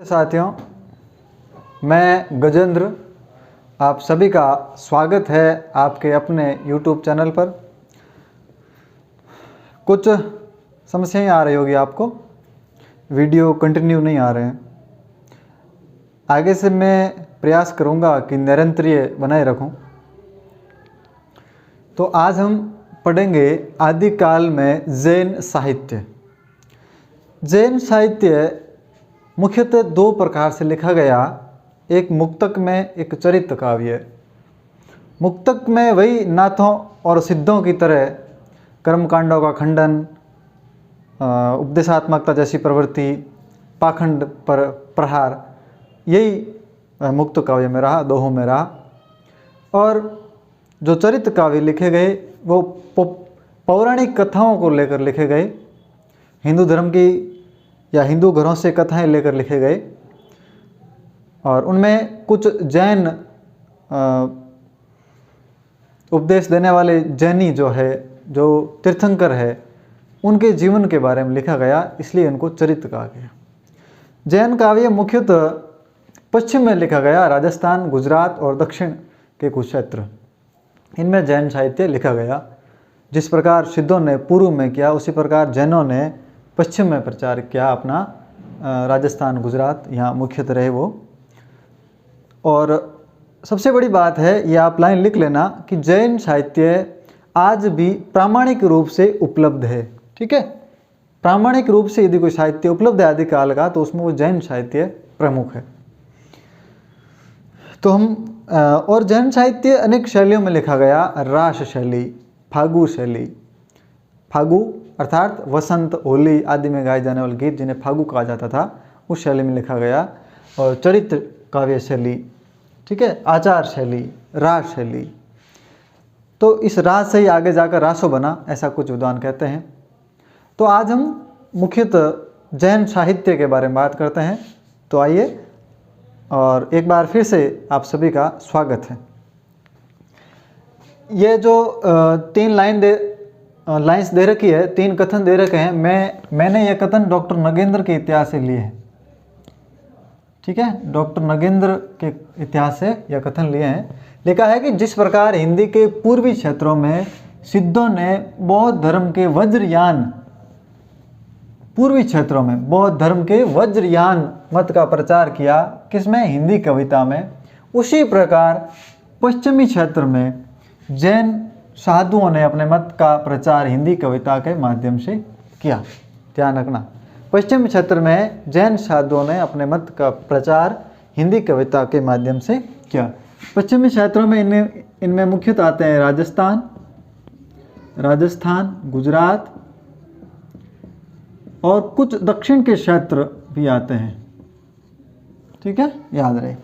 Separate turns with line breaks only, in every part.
साथियों, मैं गजेंद्र, आप सभी का स्वागत है आपके अपने YouTube चैनल पर। कुछ समस्याएं आ रही होगी आपको, वीडियो कंटिन्यू नहीं आ रहे हैं। आगे से मैं प्रयास करूंगा कि निरंतरीय बनाए रखूं। तो आज हम पढ़ेंगे आदिकाल में जैन साहित्य। जैन साहित्य मुख्यतः दो प्रकार से लिखा गया, एक मुक्तक में, एक चरित्र काव्य। मुक्तक में वही नाथों और सिद्धों की तरह कर्मकांडों का खंडन, उपदेशात्मकता जैसी प्रवृत्ति, पाखंड पर प्रहार, यही मुक्त काव्य में रहा, दोहों में रहा। और जो चरित्र काव्य लिखे गए वो पौराणिक कथाओं को लेकर लिखे गए, हिंदू धर्म की या हिंदू घरों से कथाएं लेकर लिखे गए। और उनमें कुछ जैन उपदेश देने वाले जैनी जो है, जो तीर्थंकर है, उनके जीवन के बारे में लिखा गया, इसलिए इनको चरित्र कहा गया। जैन काव्य मुख्यतः पश्चिम में लिखा गया, राजस्थान, गुजरात और दक्षिण के कुछ क्षेत्र, इनमें जैन साहित्य लिखा गया। जिस प्रकार सिद्धों ने पूर्व में किया, उसी प्रकार जैनों ने पश्चिम में प्रचार किया अपना। राजस्थान, गुजरात यहाँ मुख्यतः रहे वो। और सबसे बड़ी बात है, ये आप लाइन लिख लेना कि जैन साहित्य आज भी प्रामाणिक रूप से उपलब्ध है। ठीक है, प्रामाणिक रूप से यदि कोई साहित्य उपलब्ध है आदिकाल का, तो उसमें वो जैन साहित्य प्रमुख है। तो हम और जैन साहित्य अनेक शैलियों में लिखा गया। रास शैली, फागु शैली, फागु अर्थात वसंत, होली आदि में गाए जाने वाले गीत जिन्हें फागु कहा जाता था, उस शैली में लिखा गया। और चरित्र काव्य शैली, ठीक है, आचार शैली, रास शैली। तो इस रास से ही आगे जाकर रासो बना, ऐसा कुछ विद्वान कहते हैं। तो आज हम मुख्यतः जैन साहित्य के बारे में बात करते हैं। तो आइए, और एक बार फिर से आप सभी का स्वागत है। ये जो तीन लाइन्स दे रखी है, तीन कथन दे रखे हैं, मैंने ये कथन डॉक्टर नगेंद्र के इतिहास से लिए हैं। ठीक है, डॉक्टर नगेंद्र के इतिहास से यह कथन लिए हैं। लिखा है कि जिस प्रकार हिंदी के पूर्वी क्षेत्रों में सिद्धों ने बौद्ध धर्म के वज्रयान, पूर्वी क्षेत्रों में बौद्ध धर्म के वज्रयान मत का प्रचार किया, किसमें? हिंदी कविता में। उसी प्रकार पश्चिमी क्षेत्र में जैन साधुओं ने अपने मत का प्रचार हिंदी कविता के माध्यम से किया। ध्यान रखना, पश्चिमी क्षेत्र में जैन साधुओं ने अपने मत का प्रचार हिंदी कविता के माध्यम से किया। पश्चिमी क्षेत्रों में इनमें मुख्यतः आते हैं राजस्थान, गुजरात और कुछ दक्षिण के क्षेत्र भी आते हैं। ठीक है, याद रहे।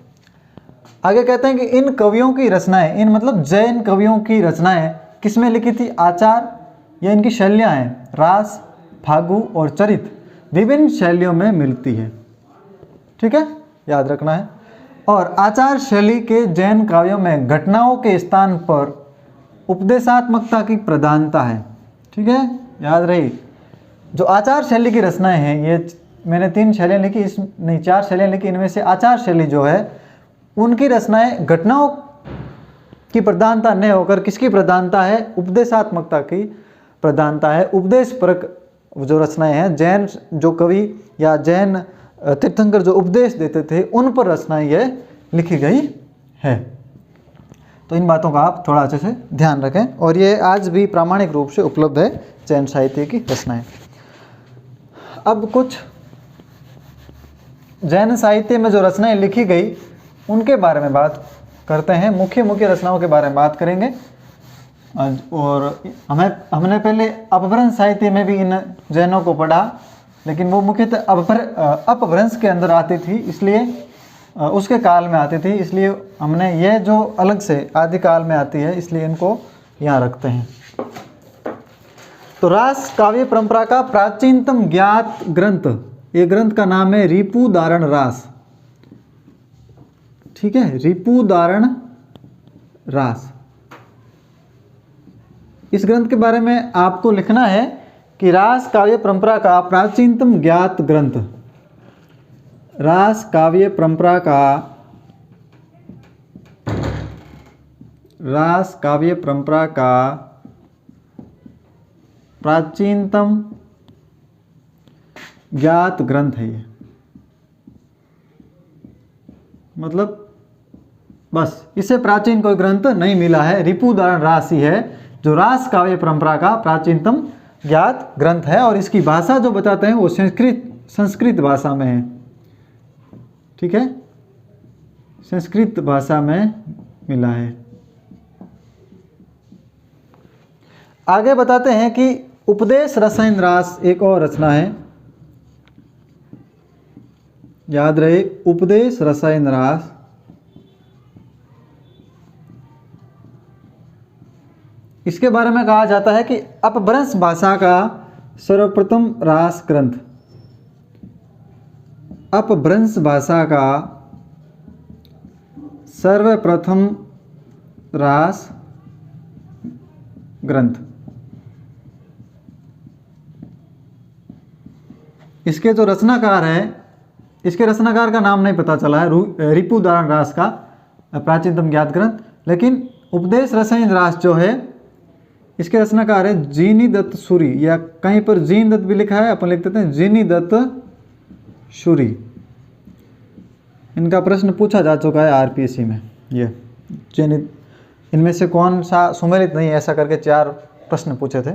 आगे कहते हैं कि इन कवियों की रचनाएं, इन मतलब जैन कवियों की रचनाएं किसमें लिखी थी? आचार, या इनकी शैलियां हैं रास, फागु और चरित्र, विभिन्न शैलियों में मिलती है। ठीक है, याद रखना है। और आचार शैली के जैन काव्यों में घटनाओं के स्थान पर उपदेशात्मकता की प्रधानता है। ठीक है, याद रही। जो आचार शैली की रचनाएं हैं, ये मैंने तीन शैलियाँ लिखी, चार शैलियाँ लिखी, इनमें से आचार शैली जो है, उनकी रचनाएं घटनाओं की प्रधानता न होकर किसकी प्रधानता है? उपदेशात्मकता की प्रधानता है। उपदेश परक जो रचनाएं हैं, जैन जो कवि या जैन तीर्थंकर जो उपदेश देते थे, उन पर रचनाएं ये लिखी गई है। तो इन बातों का आप थोड़ा अच्छे से ध्यान रखें। और ये आज भी प्रामाणिक रूप से उपलब्ध है जैन साहित्य की रचनाएं। अब कुछ जैन साहित्य में जो रचनाएं लिखी गई, उनके बारे में बात करते हैं। मुख्य रचनाओं के बारे में बात करेंगे। और हमने पहले अपभ्रंश साहित्य में भी इन जैनों को पढ़ा, लेकिन वो मुख्यतः अपभ्रंश के अंदर आती थी, इसलिए उसके काल में आती थी, इसलिए हमने ये जो अलग से आदिकाल में आती है, इसलिए इनको यहाँ रखते हैं। तो रास काव्य परंपरा का प्राचीनतम ज्ञात ग्रंथ, ये ग्रंथ का नाम है रिपुदारण रास। ठीक है, रिपुदारण रास। इस ग्रंथ के बारे में आपको लिखना है कि रास काव्य परंपरा का प्राचीनतम ज्ञात ग्रंथ रास काव्य परंपरा का रास काव्य परंपरा का प्राचीनतम ज्ञात ग्रंथ है ये। मतलब बस इससे प्राचीन कोई ग्रंथ नहीं मिला है। रिपुदारण रास ही है जो रास काव्य परंपरा का प्राचीनतम ज्ञात ग्रंथ है, और इसकी भाषा जो बताते हैं वो संस्कृत भाषा में है। ठीक है, संस्कृत भाषा में मिला है। आगे बताते हैं कि उपदेश रसायन रास एक और रचना है, याद रहे, उपदेश रसायन रास। इसके बारे में कहा जाता है कि अपभ्रंश भाषा का सर्वप्रथम रास ग्रंथ, अपभ्रंश भाषा का सर्वप्रथम रास ग्रंथ। इसके जो रचनाकार है, इसके रचनाकार का नाम नहीं पता चला है, रिपुदारण रास का प्राचीनतम ज्ञात ग्रंथ। लेकिन उपदेश रसायन रास जो है इसके रचनाकार है जीनी दत्त सूरी, या कहीं पर जीन दत्त भी लिखा है, अपन लिख देते हैं जीनी दत्त सूरी। इनका प्रश्न पूछा जा चुका है आरपीएससी में। ये जीनी, इनमें से कौन सा सुमेलित नहीं है, ऐसा करके 4 प्रश्न पूछे थे।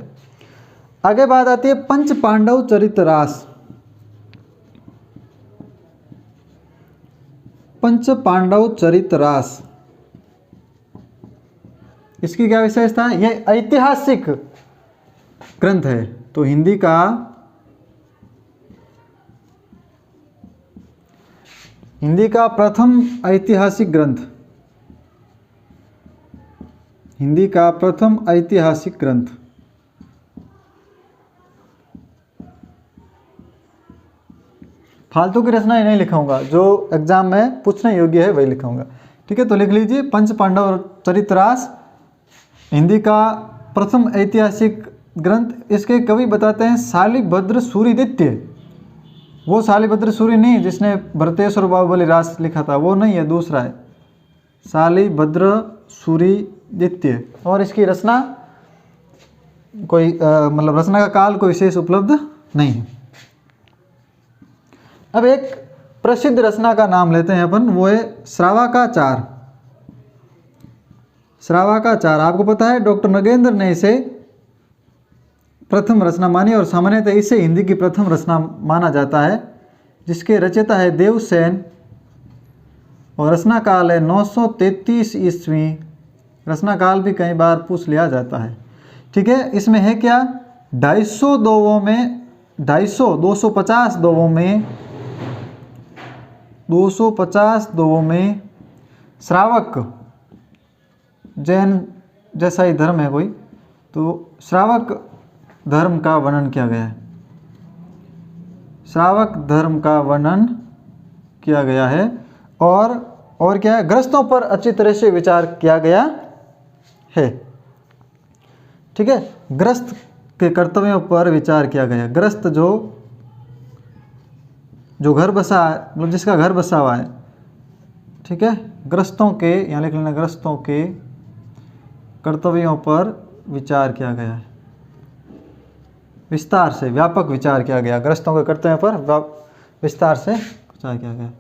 आगे बात आती है पंच पांडव चरित रास। पंच पांडव चरित रास, इसकी क्या विशेषता है? यह ऐतिहासिक ग्रंथ है। तो हिंदी का प्रथम ऐतिहासिक ग्रंथ, हिंदी का प्रथम ऐतिहासिक ग्रंथ। फालतू की रचना ही नहीं लिखाऊंगा, जो एग्जाम में पूछने योग्य है वही लिखाऊंगा। ठीक है, तो लिख लीजिए पंच पांडव चरित रास, हिंदी का प्रथम ऐतिहासिक ग्रंथ। इसके कवि बताते हैं शालिभद्र सूरिदित्य। वो शालिभद्र सूरी नहीं जिसने भरतेश्वर बाहुबली रास लिखा था, वो नहीं है, दूसरा है शालिभद्र सूरिदित्य। और इसकी रचना कोई मतलब रचना का काल कोई विशेष उपलब्ध नहीं है। अब एक प्रसिद्ध रचना का नाम लेते हैं अपन, वो है श्रावकाचार। श्रावकाचार आपको पता है डॉक्टर नगेंद्र ने इसे प्रथम रचना मानी, और सामान्यतः इसे हिंदी की प्रथम रचना माना जाता है, जिसके रचयिता है देवसेन, और रचना काल है 933 ईस्वी। रचना काल भी कई बार पूछ लिया जाता है। ठीक है, इसमें है क्या, 250 दोवों में 250 दोवों में श्रावक, जैन जैसा ही धर्म है कोई, तो श्रावक धर्म का वर्णन किया गया है। श्रावक धर्म का वर्णन किया गया है, और क्या है, ग्रस्तों पर अच्छी तरह से विचार किया गया है। ठीक है, ग्रस्त के कर्तव्यों पर विचार किया गया। ग्रस्त जो घर बसा, मतलब जिसका घर बसा हुआ है, ठीक है, ग्रस्तों के, यहाँ लिख लेना, ग्रस्तों के कर्तव्यों पर विचार किया गया है। विस्तार से, व्यापक विचार किया गया, ग्रस्तों के कर्तव्यों पर विस्तार से विचार किया गया।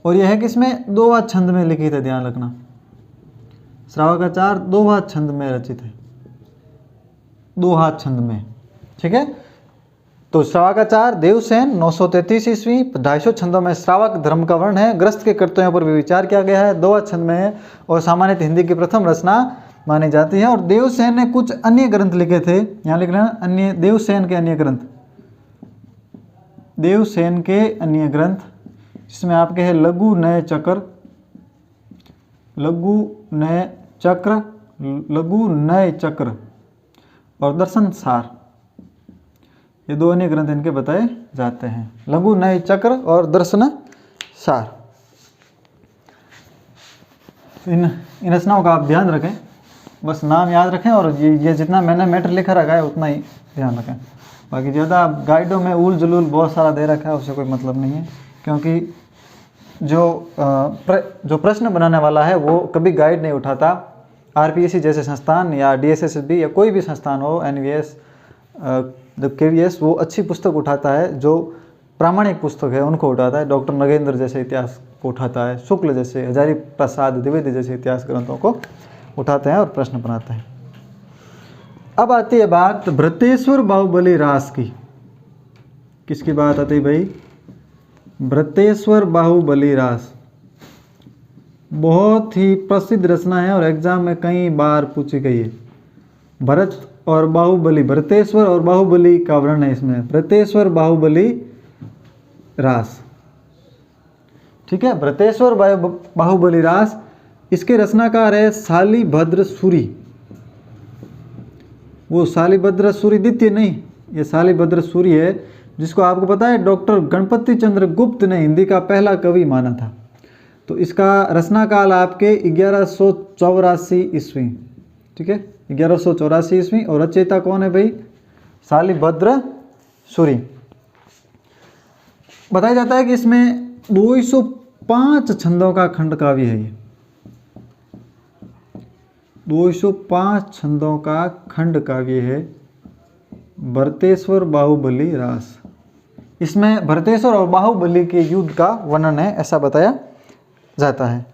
और यह है कि इसमें 2 वाद छंद में लिखित है, ध्यान रखना। श्रावकाचार 2 वाद छंद में रचित है, 2 हाथ छंद में। ठीक है, तो श्रावकाचार देवसेन 933 ईस्वी, 250 छंदों में श्रावक धर्म का वर्ण है, ग्रस्त के कर्तव्यों पर भी विचार किया गया है, 2 वाद छंद में है, और सामान्यतः हिंदी की प्रथम रचना मानी जाती है। और देवसेन ने कुछ अन्य ग्रंथ लिखे थे, यहाँ लिख लेना, अन्य देवसेन के अन्य ग्रंथ, देवसेन के अन्य ग्रंथ, जिसमें आपके हैं लघु नय चक्र, लघु नय चक्र और दर्शन सार। ये 2 अन्य ग्रंथ इनके बताए जाते हैं, लघु नय चक्र और दर्शन सार। इन रचनाओं का आप ध्यान रखें, बस नाम याद रखें, और ये जितना मैंने मैटर लिखा रखा है उतना ही ध्यान रखें। बाकी ज़्यादा गाइडों में उल जुलूल बहुत सारा दे रखा है, उससे कोई मतलब नहीं है, क्योंकि जो प्रश्न बनाने वाला है वो कभी गाइड नहीं उठाता। आरपीएससी जैसे संस्थान या डीएसएसबी या कोई भी संस्थान हो, एनवीएस, केवीएस, वो अच्छी पुस्तक उठाता है, जो प्रामाणिक पुस्तक है उनको उठाता है। डॉक्टर नगेंद्र जैसे इतिहास को उठाता है, शुक्ल जैसे, हजारी प्रसाद द्विवेदी जैसे इतिहास ग्रंथों को उठाते हैं और प्रश्न बनाते हैं। अब आती है बात भृतेश्वर बाहुबली रास की। किसकी बात आती है भाई? भृतेश्वर बाहुबली रास बहुत ही प्रसिद्ध रचना है और एग्जाम में कई बार पूछी गई है। भरत और बाहुबली, भृतेश्वर और बाहुबली का वर्णन है इसमें, भृतेश्वर बाहुबली रास। ठीक है, भृतेश्वर बाहुबली रास। इसके रचनाकार है शालिभद्र सूरि। वो शालिभद्र सूरि द्वितीय नहीं, ये शालिभद्र सूरि है, जिसको आपको पता है डॉक्टर गणपति चंद्र गुप्त ने हिंदी का पहला कवि माना था। तो इसका रचनाकाल आपके 1184 ईस्वी। ठीक है, 1184 ईस्वी। और रचयिता कौन है भाई? शालिभद्र सूरि। बताया जाता है कि इसमें 205 छंदों का खंड काव्य है। ये 205 छंदों का खंड काव्य है भृतेश्वर बाहुबली रास। इसमें भृतेश्वर और बाहुबली के युद्ध का वर्णन है, ऐसा बताया जाता है।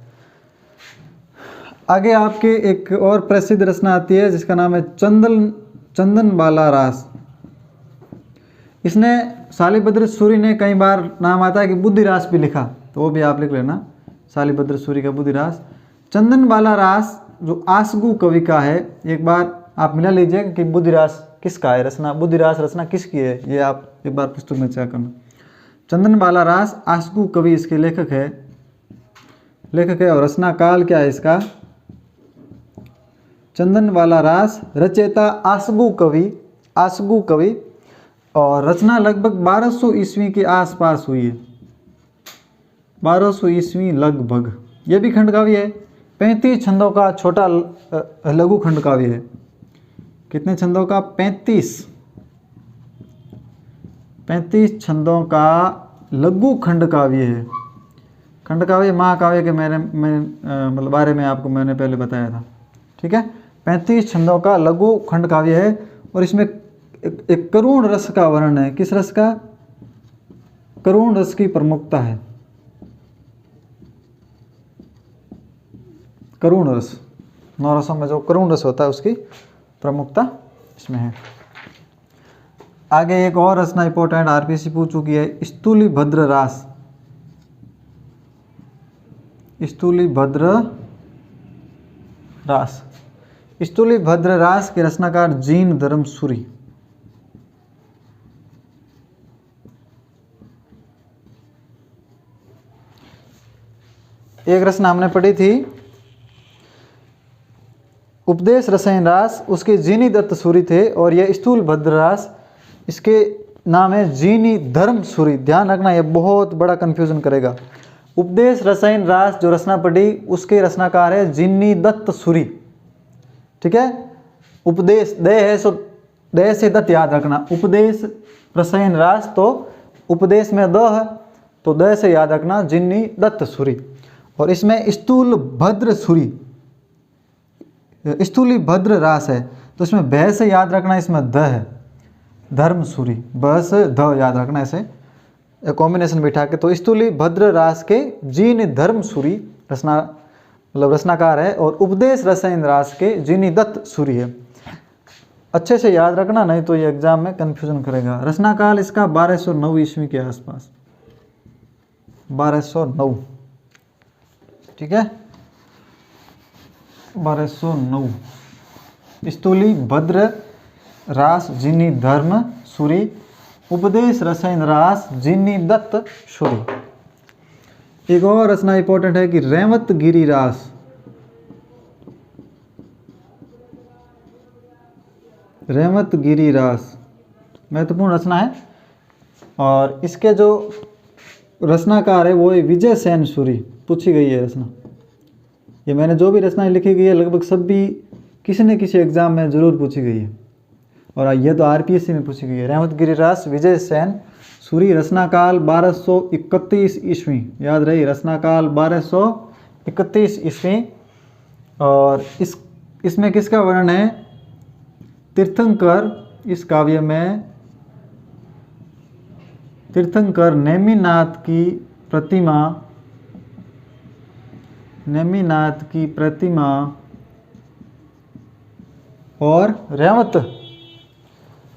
आगे आपके एक और प्रसिद्ध रचना आती है जिसका नाम है चंदनबाला रास। इसने शालिभद्र सूरि ने कई बार नाम आता है कि बुद्धिरास भी लिखा, तो वो भी आप लिख लेना, शालिभद्र सूरि का बुद्धिरास। चंदनबाला रास जो आसगु कवि का है, एक बार आप मिला लीजिए कि बुद्धिरास किसका है रचना, बुद्धिरास रचना किसकी है, ये आप एक बार पुस्तक में चेक करना। चंदनबाला रास आसगु कवि इसके लेखक है और रचना काल क्या है इसका? चंदनबाला रास, रचयिता आसगु कवि, और रचना लगभग 1200 ईस्वी के आसपास हुई है, 1200 ईस्वी लगभग। ये भी खंड काव्य है, 35 छंदों का छोटा लघु खंड काव्य है। कितने छंदों का? 35 छंदों का लघु खंड काव्य है। खंड काव्य महाकाव्य के मतलब बारे में आपको मैंने पहले बताया था। ठीक है, 35 छंदों का लघु खंड काव्य है और इसमें एक करुण रस का वर्णन है। किस रस का? करुण रस की प्रमुखता है। करुण रस, 9 रसों में जो करुण रस होता है उसकी प्रमुखता इसमें है। आगे एक और रचना इंपॉर्टेंट आरपीएससी पूछ चुकी है, स्थूलिभद्र रास। स्थूलिभद्र रास, स्थूलिभद्र रास के रचनाकार जीन धर्म सूरि। एक रचना हमने पढ़ी थी उपदेश रसायन रास, उसके जीनी दत्त सूरि थे, और यह स्थूलिभद्र रास इसके नाम है जीनी धर्म सूरि। ध्यान रखना, यह बहुत बड़ा कंफ्यूजन करेगा। उपदेश रसायन रास जो रचना पढ़ी उसके रचनाकार है जीनी दत्त सूरि। ठीक है, उपदेश दय है सो दय से दत्त याद रखना। उपदेश रसायन रास तो उपदेश में द है तो दय से याद रखना, जीनी दत्त सूरि। और इसमें स्थूलिभद्र सूरि, स्थूलिभद्र रास है तो इसमें भ से याद रखना, इसमें द है, धर्म सूरि, ब से ध याद रखना, ऐसे कॉम्बिनेशन बिठा के। तो स्थूलिभद्र रास के जीन धर्म सूरि रचनाकार है और उपदेश रसायन रास के जीनी दत्त सूरि है। अच्छे से याद रखना, नहीं तो ये एग्जाम में कंफ्यूजन करेगा। रचनाकाल इसका 1209 ईस्वी के आसपास, 1209। ठीक है, 1209। स्थूलिभद्र रास जीनी धर्म सूरि, उपदेश रसायन रास जीनी दत्त सूरि। एक और रचना इंपॉर्टेंट है कि रेवतगिरी रास। रेवतगिरी रास महत्वपूर्ण रचना है और इसके जो रचनाकार है वो है विजय सेन सूरि। पूछी गई है रचना, ये मैंने जो भी रचनाएं लिखी गई है लगभग सब भी किसी न किसी एग्जाम में जरूर पूछी गई है और यह तो आरपीएससी में पूछी गई है। रेवतगिरी रास विजय सेन सूरी रचनाकाल 1231 ईस्वी, याद रही, रचनाकाल 1231 ईस्वी। और इसमें किसका वर्णन है? तीर्थंकर, इस काव्य में तीर्थंकर नेमिनाथ की प्रतिमा और रेवत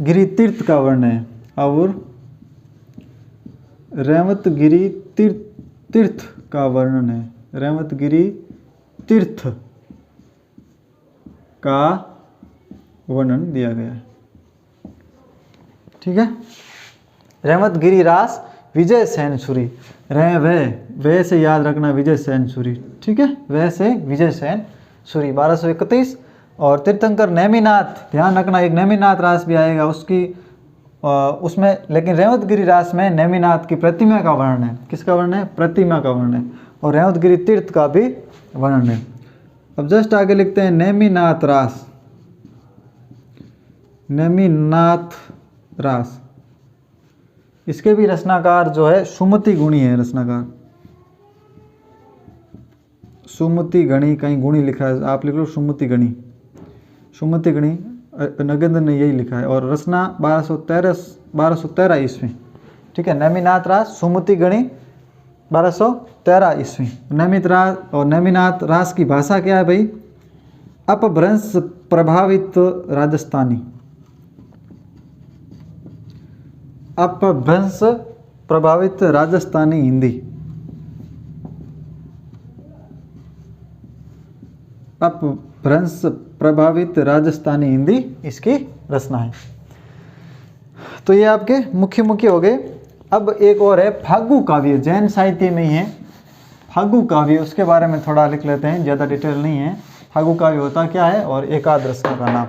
गिरी तीर्थ का वर्णन है, और रेवत गिरी तीर्थ का वर्णन है, रेवत गिरी तीर्थ का वर्णन दिया गया है। ठीक है, रेवत गिरी रास विजय सेन सूरी, वे से याद रखना विजय सेन सूरी। ठीक है, वे से विजय सेन सूरी 1231। और तीर्थंकर नेमिनाथ, ध्यान रखना एक नेमिनाथ रास भी आएगा उसमें, लेकिन रेवतगिरी रास में नेमिनाथ की प्रतिमा का वर्णन है। किसका वर्णन है? प्रतिमा का वर्णन है। और रेवतगिरी तीर्थ का भी वर्णन है। अब जस्ट आगे लिखते हैं नेमिनाथ रास, नेमिनाथ रास। इसके भी रचनाकार जो है सुमति गुणी है, रचनाकार सुमति गणी, कहीं गुणी लिखा है, आप लिख लो सुमति गणी, सुमति गणी, नगेंद्र ने यही लिखा है। और रचना 1213 ईस्वी। ठीक है, नेमिनाथ रास सुमति गणी 1213 ईस्वी। नेमिनाथ रास की भाषा क्या है भाई? अपभ्रंश प्रभावित राजस्थानी, अपभ्रंश प्रभावित राजस्थानी हिंदी, अपभ्रंश प्रभावित राजस्थानी हिंदी इसकी रचना है। तो ये आपके मुख्य हो गए। अब एक और है फागु काव्य, जैन साहित्य में ही है फागु काव्य, उसके बारे में थोड़ा लिख लेते हैं, ज़्यादा डिटेल नहीं है। फागु काव्य होता क्या है और एकाद रचना का नाम।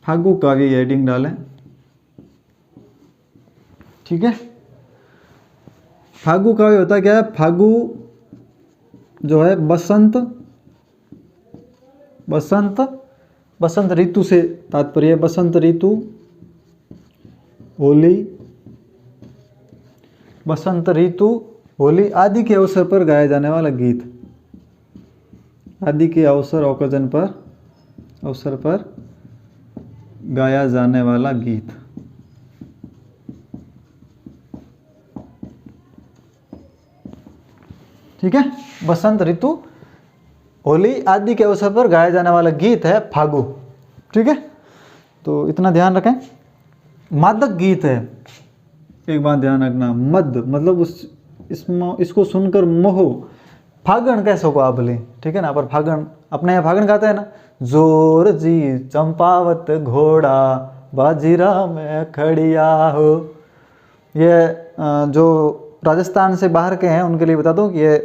फागु काव्य हेडिंग डालें। ठीक है, फागु काव्य होता क्या है? फागु जो है बसंत ऋतु से तात्पर्य, बसंत ऋतु, होली, बसंत ऋतु, होली आदि के अवसर पर गाया जाने वाला गीत, आदि के अवसर पर गाया जाने वाला गीत। ठीक है, बसंत ऋतु, होली आदि के अवसर पर गाया जाने वाला गीत है फागु। ठीक है, तो इतना ध्यान रखें। मादक गीत है, एक बात ध्यान रखना, मद मतलब इसको सुनकर मोह, फागण कैसे को आप बोले, ठीक है ना, पर फागण अपने यहाँ फागण गाते हैं ना, जोर जी चंपावत घोड़ा बाजीरा में खड़िया हो। ये जो राजस्थान से बाहर के हैं उनके लिए बता दूं कि ये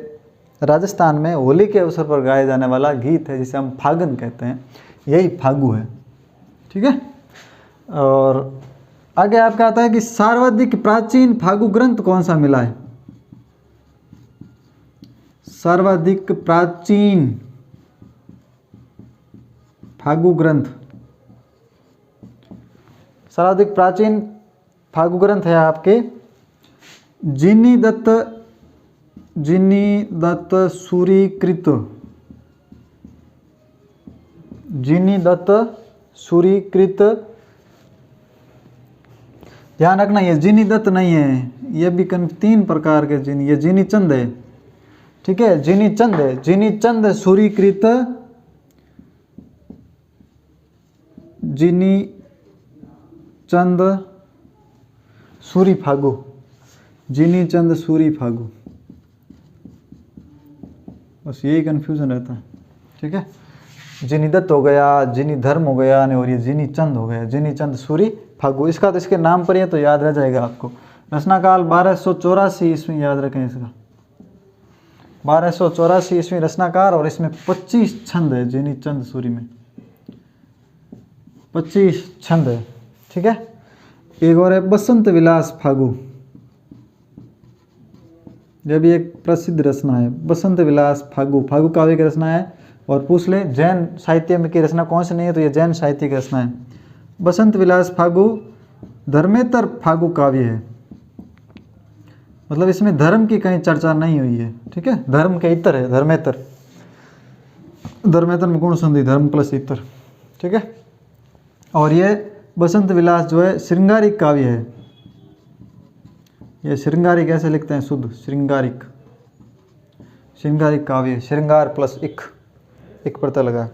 राजस्थान में होली के अवसर पर गाया जाने वाला गीत है, जिसे हम फागण कहते हैं, यही फागु है। ठीक है, और आगे आपका आता है कि सर्वाधिक प्राचीन फागु ग्रंथ कौन सा मिला है? सर्वाधिक प्राचीन फागु ग्रंथ, सर्वाधिक प्राचीन फागु ग्रंथ है आपके जिनी दत्त सूरीकृत, जिनी दत्त सूरीकृत। ध्यान रखना ये जिनी दत्त नहीं है, ये भी 3 प्रकार के जिनी, ये जिनी चंद है। ठीक है, जिनी चंद है, जिनी चंद सूरीकृत, जिनी चंद सूरी फागु, जिनी चंद सूरी फागु, बस यही कन्फ्यूजन रहता है। ठीक है, जिनी दत्त हो गया, जिनी धर्म हो गया, और ये जिनी चंद हो गया, जिनी चंद सूरी फागु। इसका तो इसके नाम पर ही तो याद रह जाएगा आपको। रचनाकाल 1284 ईस्वी, याद रखें इसका, 1284 ईस्वी रचनाकार, और इसमें 25 छंद है, जिनी चंद सूरी में 25 छंद है। ठीक है, एक और है बसंत विलास फागु, यह भी एक प्रसिद्ध रचना है, बसंत विलास फागु, फागु काव्य की रचना है। और पूछ ले जैन साहित्य में की रचना कौन सी नहीं है, तो ये जैन साहित्य की रचना है। बसंत विलास फागु धर्मेतर फागु काव्य है, मतलब इसमें धर्म की कहीं चर्चा नहीं हुई है, ठीक है। धर्म के इतर है धर्मेतर, धर्मेतर में गुण संधि धर्म प्लस इतर, ठीक है। और ये बसंत विलास जो है श्रृंगारिक काव्य है। ये श्रृंगारिक ऐसे लिखते हैं शुद्ध, श्रृंगारिक, श्रृंगारिक काव्य, श्रृंगार प्लस एक प्रत्यय लगा।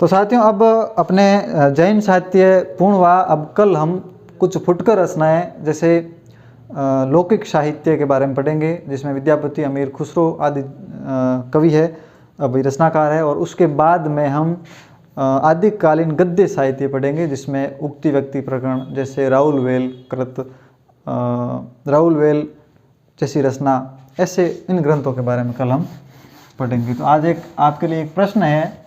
तो साथियों अब अपने जैन साहित्य पूर्ण हुआ। अब कल हम कुछ फुटकर रचनाएं जैसे लौकिक साहित्य के बारे में पढ़ेंगे, जिसमें विद्यापति, अमीर खुसरो आदि कवि है, अभी रचनाकार है। और उसके बाद में हम आदिकालीन गद्य साहित्य पढ़ेंगे, जिसमें उक्ति व्यक्ति प्रकरण जैसे राहुल वेल कृत, राहुल वेल जैसी रचना, ऐसे इन ग्रंथों के बारे में कल हम पढ़ेंगे। तो आज एक आपके लिए एक प्रश्न है,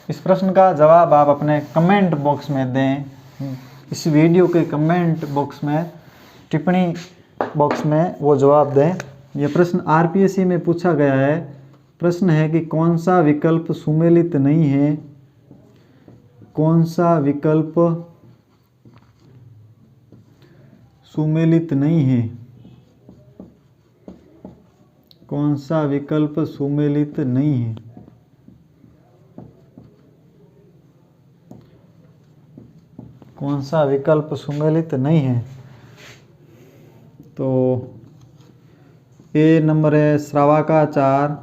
इस प्रश्न का जवाब आप अपने कमेंट बॉक्स में दें। इस वीडियो के कमेंट बॉक्स में, टिप्पणी बॉक्स में वो जवाब दें। यह प्रश्न आरपीएससी में पूछा गया है। प्रश्न है कि कौन सा विकल्प सुमेलित नहीं है, कौन सा विकल्प सुमेलित नहीं है, कौन सा विकल्प सुमेलित नहीं है। कौन सा विकल्प सुमेलित नहीं है। तो ए नंबर है श्रावकाचार,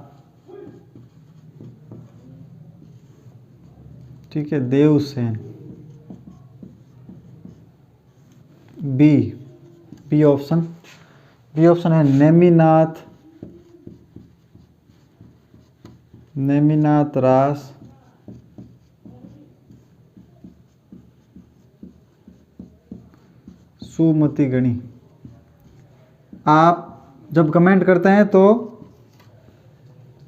ठीक है, Devsen. B option, B option है नेमिनाथ, नेमिनाथ रास, सुमति गणी। आप जब कमेंट करते हैं तो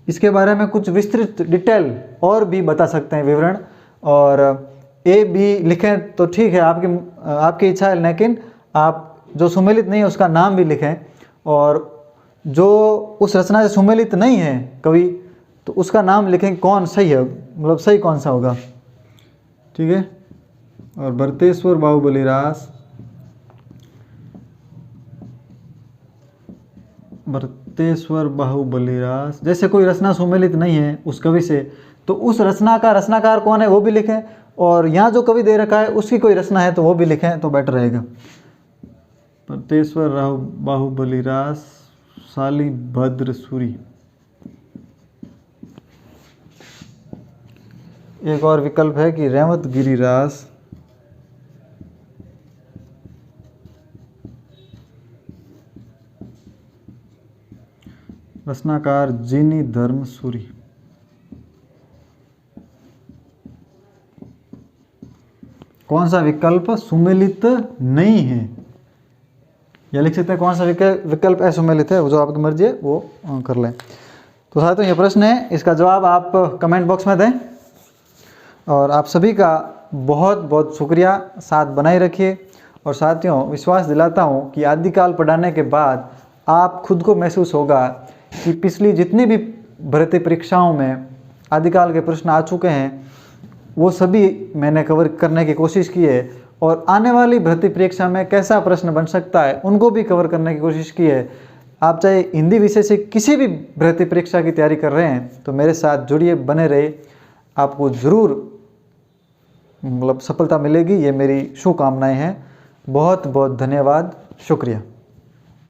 इसके बारे में कुछ विस्तृत डिटेल और भी बता सकते हैं, विवरण। और ए बी लिखें तो ठीक है, आपकी इच्छा है, लेकिन आप जो सुमेलित नहीं है उसका नाम भी लिखें, और जो उस रचना से सुमेलित नहीं है कवि तो उसका नाम लिखें, कौन सही है, मतलब सही कौन सा होगा, ठीक है। और भरतेश्वर बाहुबली रास, भरतेश्वर बाहुबली रास, जैसे कोई रचना सुमेलित नहीं है उस कवि से, तो उस रचना का रचनाकार कौन है वो भी लिखें, और यहाँ जो कवि दे रखा है उसकी कोई रचना है तो वो भी लिखें तो बेटर रहेगा। भरतेश्वर बाहुबली रास, शालिभद्र सूरी। एक और विकल्प है कि रेवत गिरिरास, रचनाकार जिनी धर्म सूरी। कौन सा विकल्प सुमेलित नहीं है, या लिख सकते हैं कौन सा विकल्प असुमेलित है, वो जो आपकी मर्जी है वो कर लें। तो साथियों ये प्रश्न है, इसका जवाब आप कमेंट बॉक्स में दें। और आप सभी का बहुत बहुत शुक्रिया, साथ बनाए रखिए। और साथियों विश्वास दिलाता हूँ कि आदिकाल पढ़ाने के बाद आप खुद को महसूस होगा कि पिछली जितनी भी भर्ती परीक्षाओं में आदिकाल के प्रश्न आ चुके हैं वो सभी मैंने कवर करने की कोशिश की है, और आने वाली भर्ती परीक्षा में कैसा प्रश्न बन सकता है उनको भी कवर करने की कोशिश की है। आप चाहे हिंदी विषय से किसी भी भर्ती परीक्षा की तैयारी कर रहे हैं तो मेरे साथ जुड़िए, बने रहे, आपको ज़रूर मतलब सफलता मिलेगी, ये मेरी शुभकामनाएं हैं। बहुत बहुत धन्यवाद, शुक्रिया।